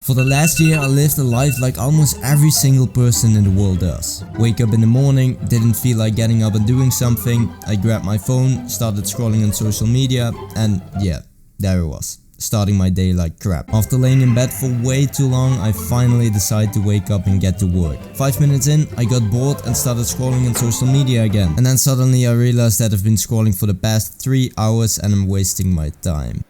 For the last year I lived a life like almost every single person in the world does. Wake up in the morning, didn't feel like getting up and doing something, I grabbed my phone, started scrolling on social media, and yeah, there it was. Starting my day like crap. After laying in bed for way too long, I finally decided to wake up and get to work. 5 minutes in, I got bored and started scrolling on social media again. And then suddenly I realized that I've been scrolling for the past 3 hours and I'm wasting my time.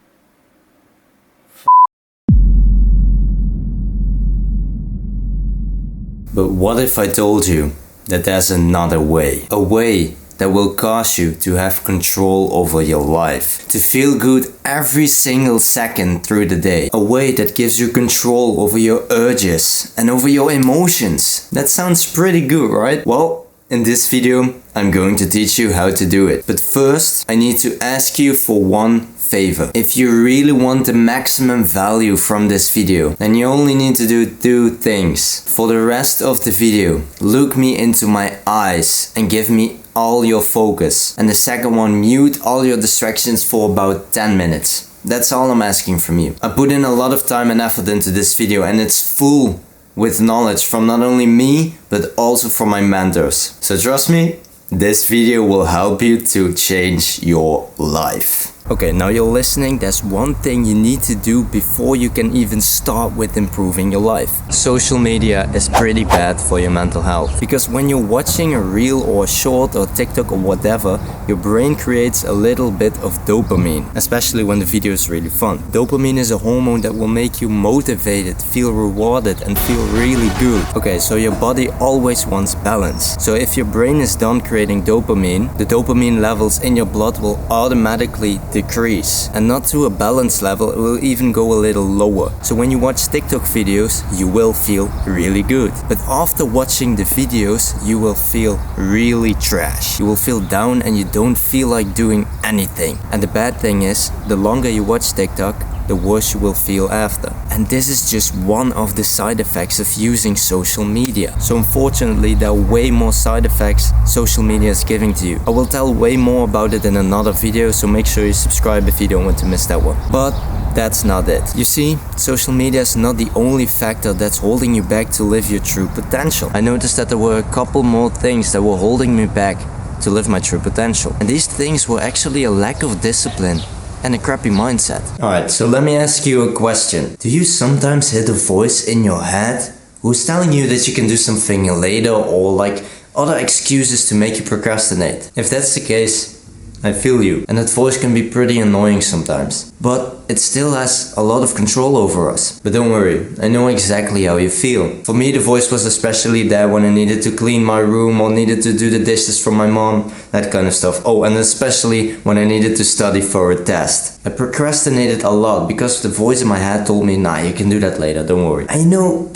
But what if I told you that there's another way? A way that will cause you to have control over your life. To feel good every single second through the day. A way that gives you control over your urges and over your emotions. That sounds pretty good, right? Well, in this video, I'm going to teach you how to do it. But first, I need to ask you for one favor. If you really want the maximum value from this video, then you only need to do 2 things. For the rest of the video, look me into my eyes and give me all your focus. And the second one, mute all your distractions for about 10 minutes. That's all I'm asking from you. I put in a lot of time and effort into this video and it's full with knowledge from not only me, but also from my mentors. So trust me, this video will help you to change your life. Okay, now you're listening, there's one thing you need to do before you can even start with improving your life. Social media is pretty bad for your mental health. Because when you're watching a reel or a short or TikTok or whatever, your brain creates a little bit of dopamine. Especially when the video is really fun. Dopamine is a hormone that will make you motivated, feel rewarded and feel really good. Okay, so your body always wants balance. So if your brain is done creating dopamine, the dopamine levels in your blood will automatically decrease, and not to a balanced level, it will even go a little lower. So when you watch TikTok videos, you will feel really good. But after watching the videos, you will feel really trash. You will feel down and you don't feel like doing anything. And the bad thing is, the longer you watch TikTok, the worse you will feel after. And this is just one of the side effects of using social media. So unfortunately, there are way more side effects social media is giving to you. I will tell way more about it in another video, so make sure you subscribe if you don't want to miss that one. But that's not it. You see, social media is not the only factor that's holding you back to live your true potential. I noticed that there were a couple more things that were holding me back to live my true potential. And these things were actually a lack of discipline and a crappy mindset. Alright, so let me ask you a question. Do you sometimes hear the voice in your head who's telling you that you can do something later, or like other excuses to make you procrastinate? If that's the case, I feel you. And that voice can be pretty annoying sometimes. But it still has a lot of control over us. But don't worry, I know exactly how you feel. For me, the voice was especially there when I needed to clean my room or needed to do the dishes for my mom, that kind of stuff. Oh, and especially when I needed to study for a test. I procrastinated a lot because the voice in my head told me, nah, you can do that later, don't worry. I know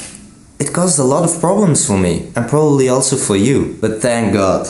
it caused a lot of problems for me, and probably also for you. But thank God,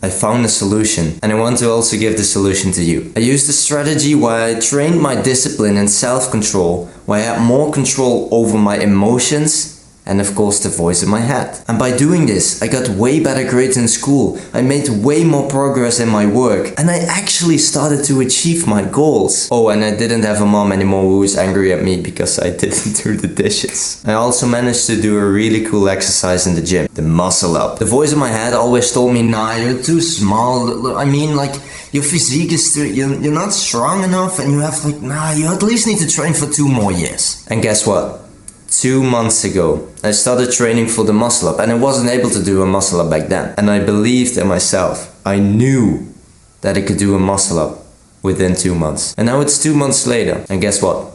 I found a solution, and I want to also give the solution to you. I used a strategy where I trained my discipline and self-control, where I had more control over my emotions and of course the voice in my head. And by doing this, I got way better grades in school, I made way more progress in my work, and I actually started to achieve my goals. Oh, and I didn't have a mom anymore who was angry at me because I didn't do the dishes. I also managed to do a really cool exercise in the gym, the muscle up. The voice in my head always told me, nah, you're too small, I mean, like, your physique is you're not strong enough, and you have like, nah, you at least need to train for 2 more years. And guess what? 2 months ago, I started training for the muscle up, and I wasn't able to do a muscle up back then. And I believed in myself. I knew that I could do a muscle up within 2 months. And now it's 2 months later, and guess what?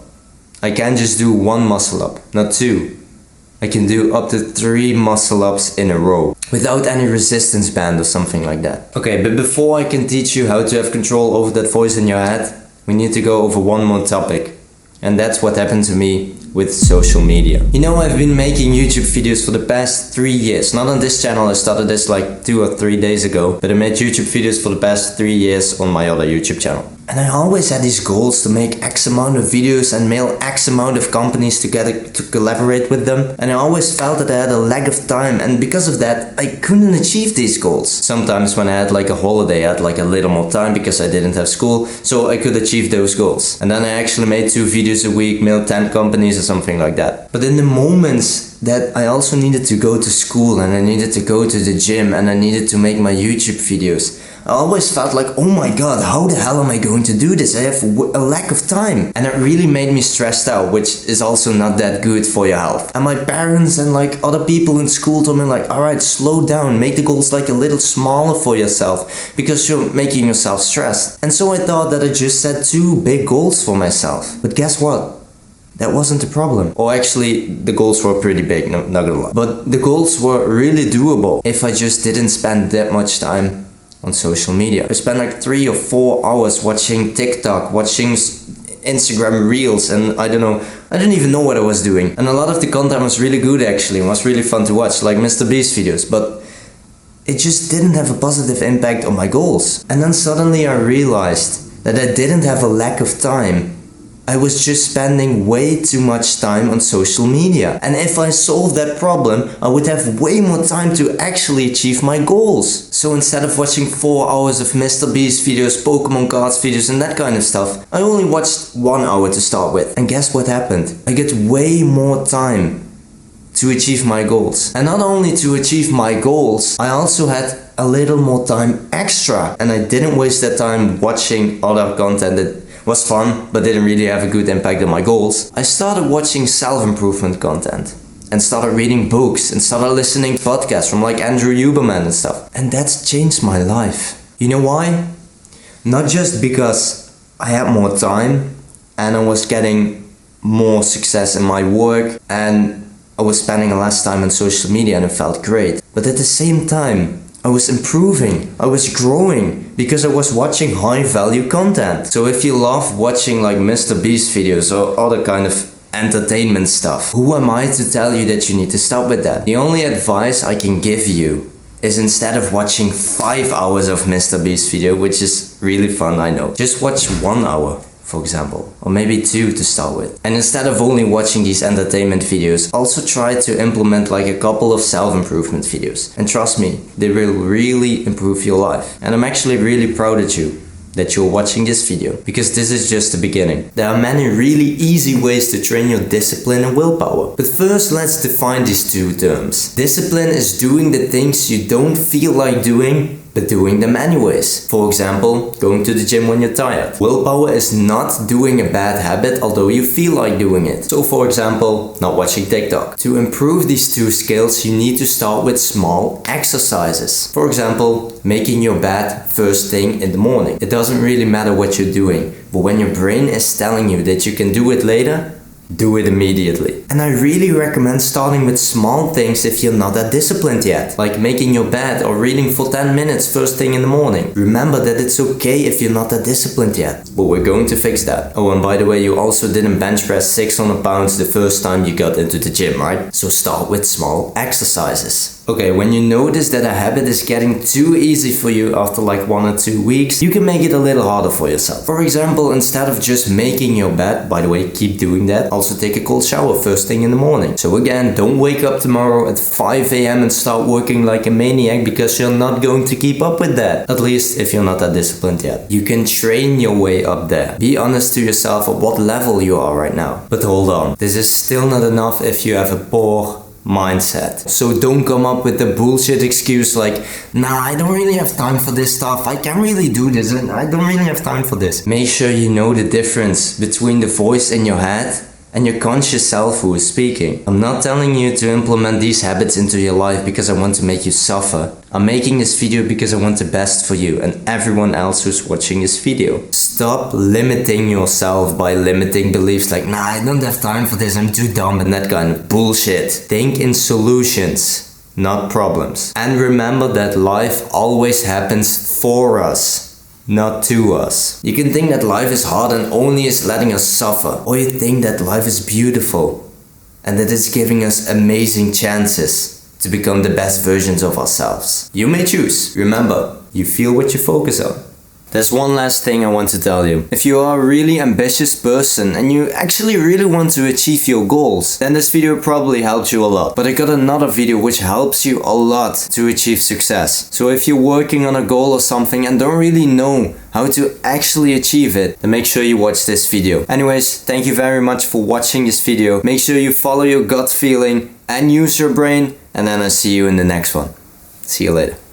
I can't just do 1 muscle up, not 2. I can do up to 3 muscle ups in a row without any resistance band or something like that. Okay, but before I can teach you how to have control over that voice in your head, we need to go over one more topic. And that's what happened to me with social media. You know, I've been making YouTube videos for the past 3 years. Not on this channel, I started this like 2 or 3 days ago, but I made YouTube videos for the past 3 years on my other YouTube channel. And I always had these goals to make X amount of videos and mail X amount of companies together to collaborate with them. And I always felt that I had a lack of time, and because of that, I couldn't achieve these goals. Sometimes when I had like a holiday, I had like a little more time because I didn't have school, so I could achieve those goals. And then I actually made 2 videos a week, mailed 10 companies or something like that. But in the moments that I also needed to go to school and I needed to go to the gym and I needed to make my YouTube videos, I always felt like, oh my god, how the hell am I going to do this? I have a lack of time. And it really made me stressed out, which is also not that good for your health. And my parents and like other people in school told me like, alright, slow down, make the goals like a little smaller for yourself because you're making yourself stressed. And so I thought that I just set 2 big goals for myself. But guess what? That wasn't the problem. Or actually, the goals were pretty big, not gonna lie. But the goals were really doable if I just didn't spend that much time on social media. I spent like 3 or 4 hours watching TikTok, watching Instagram Reels, and I didn't even know what I was doing. And a lot of the content was really good actually, and was really fun to watch, like Mr. Beast videos, but it just didn't have a positive impact on my goals. And then suddenly I realized that I didn't have a lack of time. I was just spending way too much time on social media. And if I solved that problem, I would have way more time to actually achieve my goals. So instead of watching 4 hours of Mr. Beast videos, Pokemon cards videos and that kind of stuff, I only watched 1 hour to start with. And guess what happened? I get way more time to achieve my goals. And not only to achieve my goals, I also had a little more time extra. And I didn't waste that time watching other content that was fun but didn't really have a good impact on my goals. I started watching self-improvement content and started reading books and started listening to podcasts from like Andrew Huberman and stuff. And that's changed my life. You know why? Not just because I had more time and I was getting more success in my work and I was spending less time on social media and it felt great. But at the same time, I was improving, I was growing because I was watching high value content. So if you love watching like Mr. Beast videos or other kind of entertainment stuff, who am I to tell you that you need to stop with that? The only advice I can give you is instead of watching 5 hours of Mr. Beast video, which is really fun, I know, just watch 1 hour. For example, or maybe 2 to start with. And instead of only watching these entertainment videos, also try to implement like a couple of self-improvement videos. And trust me, they will really improve your life. And I'm actually really proud of you that you're watching this video, because this is just the beginning. There are many really easy ways to train your discipline and willpower. But first, let's define these 2 terms. Discipline is doing the things you don't feel like doing, but doing them anyways. For example, going to the gym when you're tired. Willpower is not doing a bad habit although you feel like doing it. So for example, not watching TikTok. To improve these 2 skills, you need to start with small exercises. For example, making your bed first thing in the morning. It doesn't really matter what you're doing, but when your brain is telling you that you can do it later, do it immediately. And I really recommend starting with small things if you're not that disciplined yet, like making your bed or reading for 10 minutes first thing in the morning. Remember that it's okay if you're not that disciplined yet, but we're going to fix that. Oh, and by the way, you also didn't bench press 600 pounds the first time you got into the gym, right? So start with small exercises. Okay, when you notice that a habit is getting too easy for you after like 1 or 2 weeks, you can make it a little harder for yourself. For example, instead of just making your bed, by the way, keep doing that, also take a cold shower first thing in the morning. So again, don't wake up tomorrow at 5 AM and start working like a maniac, because you're not going to keep up with that. At least if you're not that disciplined yet. You can train your way up there. Be honest to yourself at what level you are right now. But hold on, this is still not enough if you have a poor mindset. So don't come up with the bullshit excuse like, nah, I don't really have time for this stuff, I can't really do this, and I don't really have time for this. Make sure you know the difference between the voice in your head and your conscious self who is speaking. I'm not telling you to implement these habits into your life because I want to make you suffer. I'm making this video because I want the best for you and everyone else who's watching this video. Stop limiting yourself by limiting beliefs like, nah, I don't have time for this, I'm too dumb, and that kind of bullshit. Think in solutions, not problems. And remember that life always happens for us, not to us. You can think that life is hard and only is letting us suffer, or you think that life is beautiful and that it's giving us amazing chances to become the best versions of ourselves. You may choose. Remember, you feel what you focus on. There's one last thing I want to tell you. If you are a really ambitious person and you actually really want to achieve your goals, then this video probably helped you a lot. But I got another video which helps you a lot to achieve success. So if you're working on a goal or something and don't really know how to actually achieve it, then make sure you watch this video. Anyways, thank you very much for watching this video. Make sure you follow your gut feeling and use your brain, and then I'll see you in the next one. See you later.